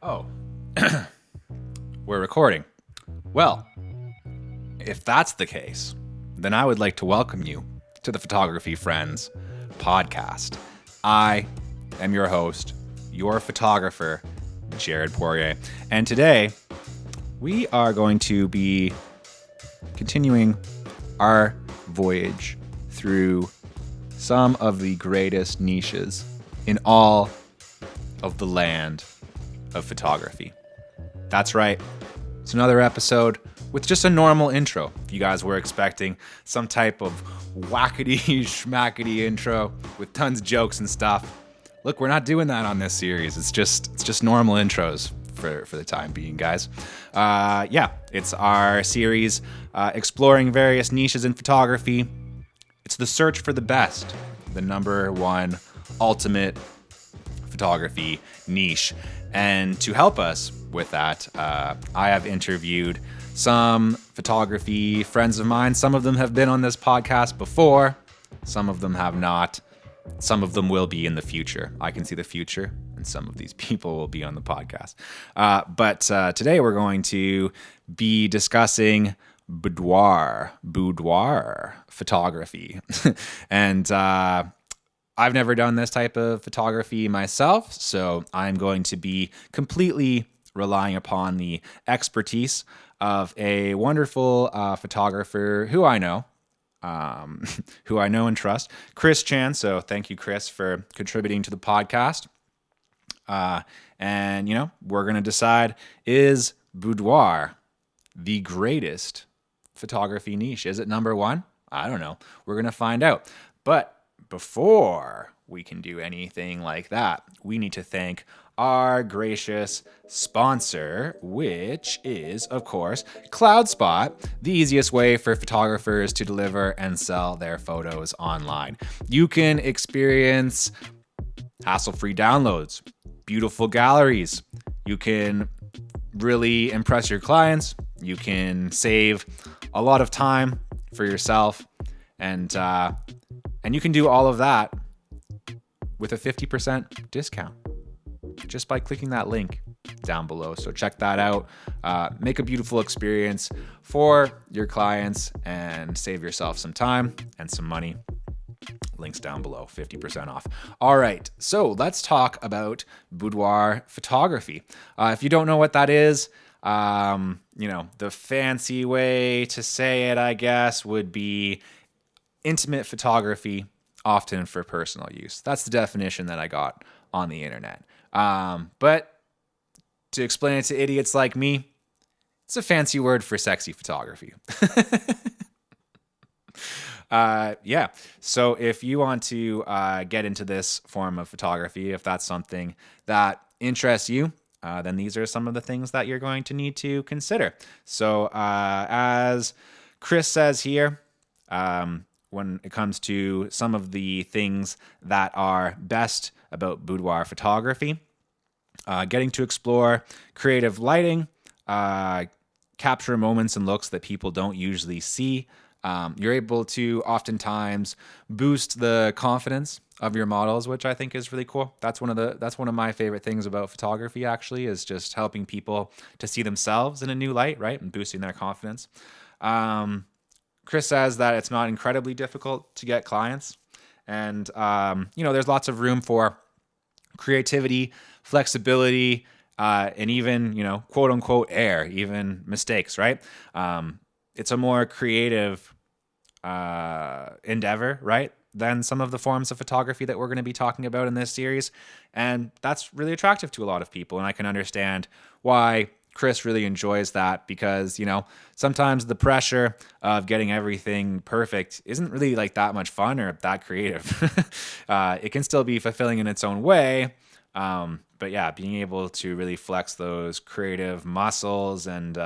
Oh, we're recording. Well, if that's the case, then I would like to welcome you to the Photography Friends podcast. I am your host, your photographer, Jared Poirier. And today, we are going to be continuing our voyage through some of the greatest niches in all of the land of photography. That's right. It's another episode with just a normal intro. If you guys were expecting some type of wackety schmackety intro with tons of jokes and stuff, look, we're not doing that on this series. It's just normal intros for the time being, guys. It's our series exploring various niches in photography. It's the search for the best, the number one ultimate photography niche. And to help us with that, I have interviewed some photography friends of mine. Some of them have been on this podcast before. Some of them have not. Some of them will be in the future. I can see the future, and some of these people will be on the podcast. But today we're going to be discussing boudoir photography. And I've never done this type of photography myself, so I'm going to be completely relying upon the expertise of a wonderful photographer who I know and trust, Chris Chan. So thank you, Chris, for contributing to the podcast. And we're going to decide, is boudoir the greatest photography niche? Is it number one? I don't know. We're going to find out. But before we can do anything like that, we need to thank our gracious sponsor, which is, of course, CloudSpot, the easiest way for photographers to deliver and sell their photos online. You can experience hassle-free downloads, beautiful galleries. You can really impress your clients. You can save a lot of time for yourself, and you can do all of that with a 50% discount just by clicking that link down below. So check that out. Make a beautiful experience for your clients and save yourself some time and some money. Links down below, 50% off. All right, so let's talk about boudoir photography. If you don't know what that is, the fancy way to say it, I guess, would be intimate photography, often for personal use. That's the definition that I got on the internet. But to explain it to idiots like me, it's a fancy word for sexy photography. So if you want to get into this form of photography, if that's something that interests you, then these are some of the things that you're going to need to consider. So as Chris says here, when it comes to some of the things that are best about boudoir photography, getting to explore creative lighting, capture moments and looks that people don't usually see. You're able to oftentimes boost the confidence of your models, which I think is really cool. That's one of my favorite things about photography, actually, is just helping people to see themselves in a new light, right, and boosting their confidence. Chris says that it's not incredibly difficult to get clients, and there's lots of room for creativity, flexibility, and even quote unquote error, even mistakes, right? It's a more creative endeavor, right, than some of the forms of photography that we're going to be talking about in this series, and that's really attractive to a lot of people, and I can understand why Chris really enjoys that, because sometimes the pressure of getting everything perfect isn't really like that much fun or that creative. It can still be fulfilling in its own way, but yeah, being able to really flex those creative muscles and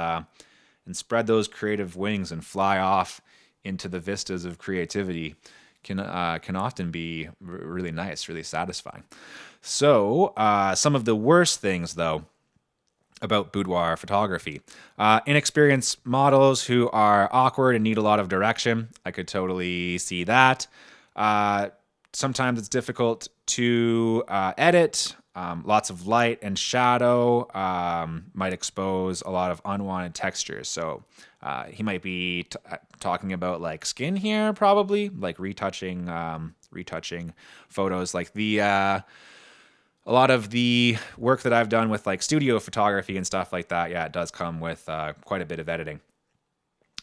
spread those creative wings and fly off into the vistas of creativity can often be really nice, really satisfying. So some of the worst things, though, about boudoir photography. Inexperienced models who are awkward and need a lot of direction. I could totally see that. Sometimes it's difficult to edit. lots of light and shadow might expose a lot of unwanted textures. So he might be talking about like skin here, probably like retouching photos. Like a lot of the work that I've done with like studio photography and stuff like that, yeah, it does come with quite a bit of editing.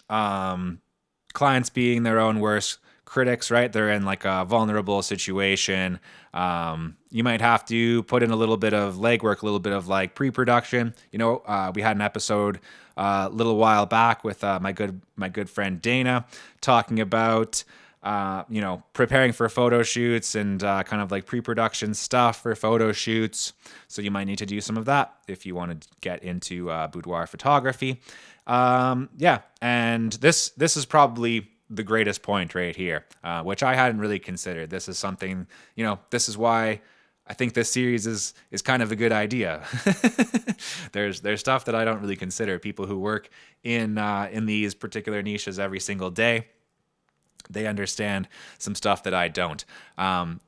Clients being their own worst critics, right? They're in like a vulnerable situation. You might have to put in a little bit of legwork, a little bit of like pre-production. We had an episode a little while back with my good friend Dana talking about preparing for photo shoots and kind of like pre-production stuff for photo shoots. So you might need to do some of that if you want to get into boudoir photography. And this is probably the greatest point right here, which I hadn't really considered. This is something, this is why I think this series is kind of a good idea. There's stuff that I don't really consider. People who work in these particular niches every single day, they understand some stuff that I don't.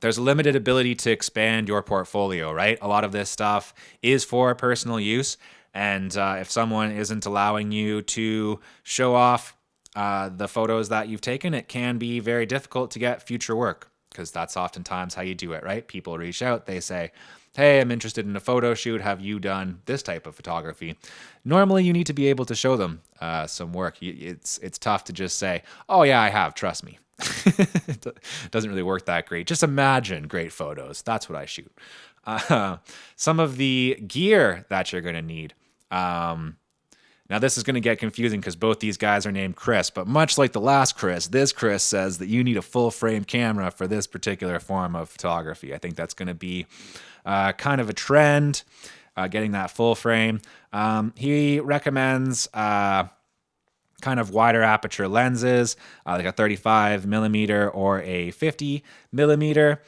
There's a limited ability to expand your portfolio, right? A lot of this stuff is for personal use. And if someone isn't allowing you to show off the photos that you've taken, it can be very difficult to get future work, because that's oftentimes how you do it, right? People reach out, they say, hey, I'm interested in a photo shoot. Have you done this type of photography? Normally, you need to be able to show them some work. It's tough to just say, oh, yeah, I have. Trust me. It doesn't really work that great. Just imagine great photos. That's what I shoot. Some of the gear that you're going to need. Now, this is going to get confusing because both these guys are named Chris, but much like the last Chris, this Chris says that you need a full-frame camera for this particular form of photography. I think that's going to be kind of a trend, getting that full frame. He recommends kind of wider aperture lenses, like a 35 millimeter or a 50 millimeter.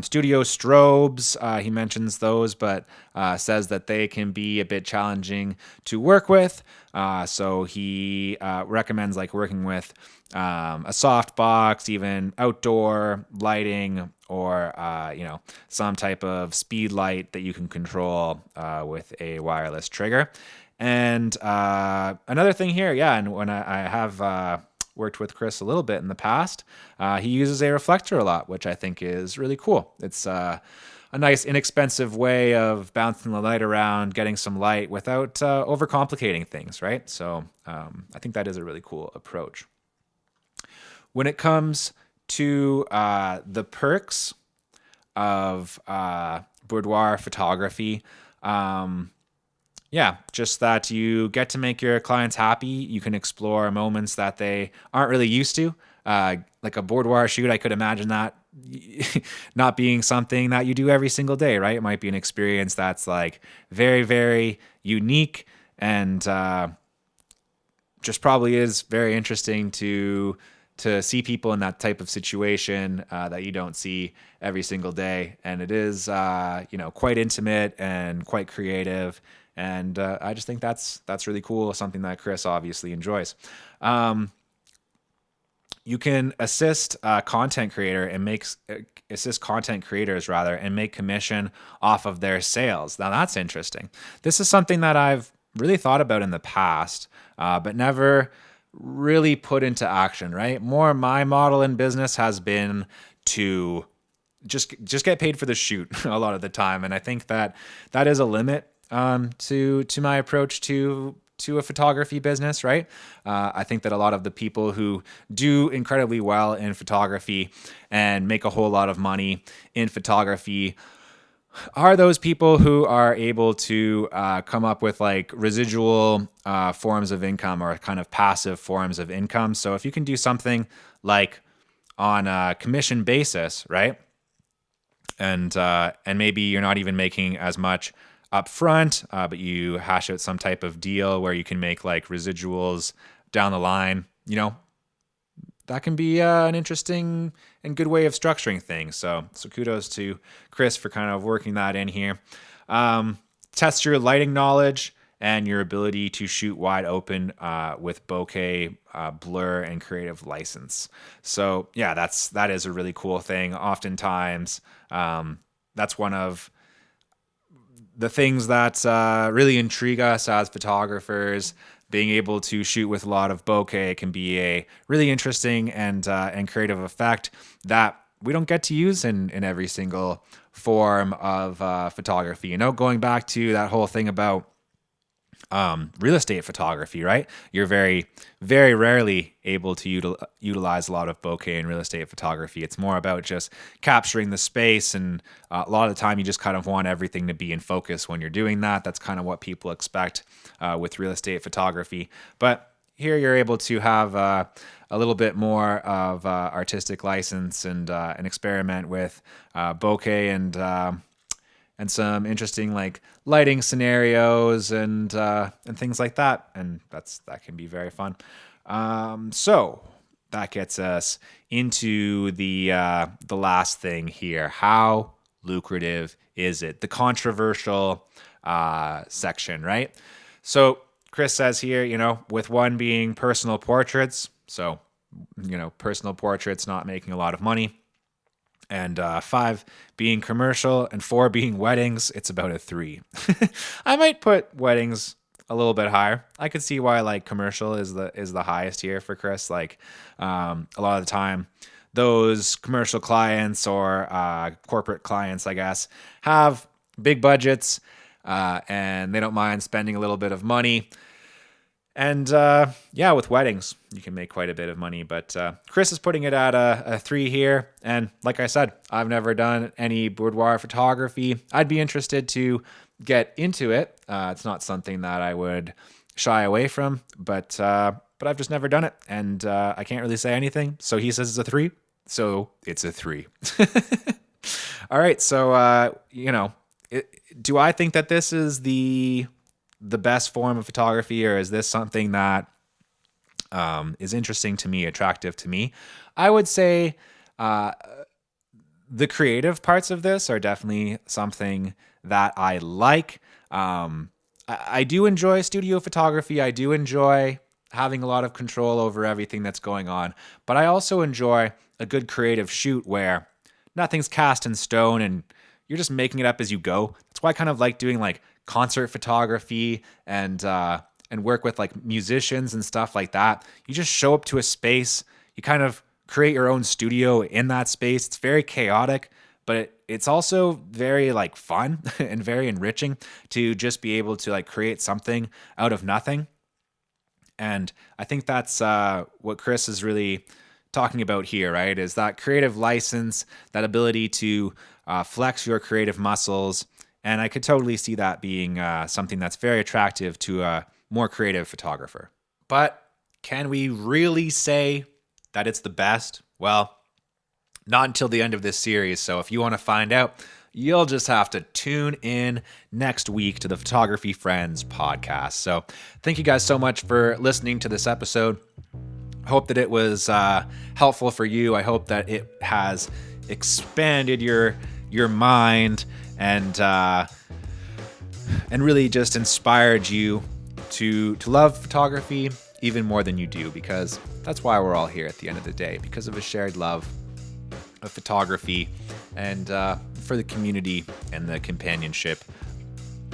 Studio strobes, he mentions those, but says that they can be a bit challenging to work with. So he recommends like working with a soft box, even outdoor lighting, or some type of speed light that you can control with a wireless trigger. And another thing here, and when I have worked with Chris a little bit in the past, he uses a reflector a lot, which I think is really cool. It's a nice, inexpensive way of bouncing the light around, getting some light without overcomplicating things, right? So I think that is a really cool approach. When it comes to the perks of boudoir photography, just that you get to make your clients happy. You can explore moments that they aren't really used to. Like a boudoir shoot, I could imagine that not being something that you do every single day, right? It might be an experience that's like very, very unique, and just probably is very interesting to see people in that type of situation that you don't see every single day. And it is, quite intimate and quite creative. And I just think that's really cool, something that Chris obviously enjoys. You can assist content creators and make commission off of their sales. Now that's interesting. This is something that I've really thought about in the past, but never really put into action, right? More my model in business has been to just get paid for the shoot a lot of the time. And I think that is a limit to my approach to a photography business, right? I think that a lot of the people who do incredibly well in photography and make a whole lot of money in photography are those people who are able to come up with like residual forms of income, or kind of passive forms of income. So if you can do something like on a commission basis, right? And maybe you're not even making as much up front, but you hash out some type of deal where you can make like residuals down the line, that can be an interesting and good way of structuring things. So kudos to Chris for kind of working that in here. Test your lighting knowledge and your ability to shoot wide open with bokeh, blur, and creative license. So yeah, that is a really cool thing. Oftentimes, that's one of the things that really intrigue us as photographers, being able to shoot with a lot of bokeh can be a really interesting and creative effect that we don't get to use in every single form of photography. Going back to that whole thing about real estate photography, right? You're very, very rarely able to utilize a lot of bokeh in real estate photography. It's more about just capturing the space, and a lot of the time you just kind of want everything to be in focus when you're doing that. That's kind of what people expect with real estate photography. But here you're able to have a little bit more of artistic license and experiment with bokeh and some interesting like lighting scenarios and things like that, and that can be very fun. So that gets us into the last thing here. How lucrative is it? The controversial section, right? So Chris says here, with 1 being personal portraits, so personal portraits not making a lot of money, and 5 being commercial, and 4 being weddings, it's about a 3. I might put weddings a little bit higher. I could see why like commercial is the highest here for Chris. Like a lot of the time, those commercial clients or corporate clients, I guess, have big budgets and they don't mind spending a little bit of money. And with weddings, you can make quite a bit of money. But Chris is putting it at a 3 here. And like I said, I've never done any boudoir photography. I'd be interested to get into it. It's not something that I would shy away from, but I've just never done it. And I can't really say anything. So he says it's a 3. So it's a 3. All right. So, do I think that this is the best form of photography, or is this something that is interesting to me, attractive to me? I would say the creative parts of this are definitely something that I like. I do enjoy studio photography. I do enjoy having a lot of control over everything that's going on, but I also enjoy a good creative shoot where nothing's cast in stone and you're just making it up as you go. That's why I kind of like doing like concert photography and work with like musicians and stuff like that. You just show up to a space, you kind of create your own studio in that space. It's very chaotic, but it's also very like fun and very enriching to just be able to like create something out of nothing. And I think that's what Chris is really talking about here, right? Is that creative license, that ability to flex your creative muscles. And I could totally see that being something that's very attractive to a more creative photographer. But can we really say that it's the best? Well, not until the end of this series. So if you want to find out, you'll just have to tune in next week to the Photography Friends podcast. So thank you guys so much for listening to this episode. I hope that it was helpful for you. I hope that it has expanded your mind and really just inspired you to love photography even more than you do, because that's why we're all here at the end of the day, because of a shared love of photography and for the community and the companionship,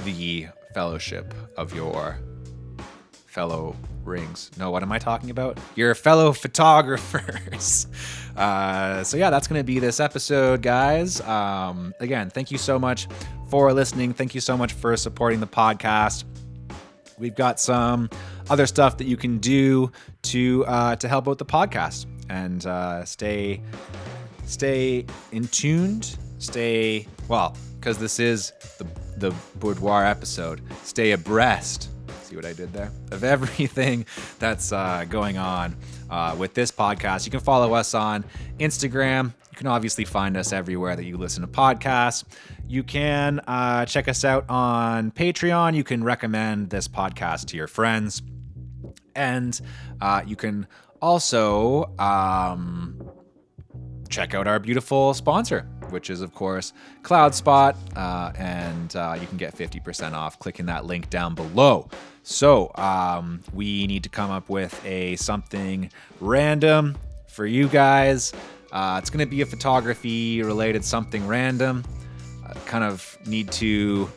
the fellowship of your fellow rings. No, what am I talking about? Your fellow photographers. So yeah, that's going to be this episode, guys. Again, thank you so much for listening. Thank you so much for supporting the podcast. We've got some other stuff that you can do to help out the podcast and stay in tuned. Because this is the Boudoir episode. Stay abreast. See what I did there? Of everything that's going on with this podcast. You can follow us on Instagram. You can obviously find us everywhere that you listen to podcasts. You can check us out on Patreon. You can recommend this podcast to your friends. And you can also check out our beautiful sponsor, which is, of course, CloudSpot. And you can get 50% off clicking that link down below. So we need to come up with something random for you guys. It's going to be a photography related something random. Kind of need to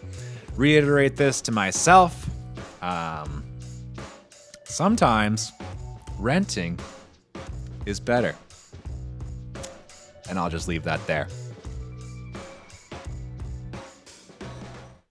reiterate this to myself. Sometimes renting is better. And I'll just leave that there.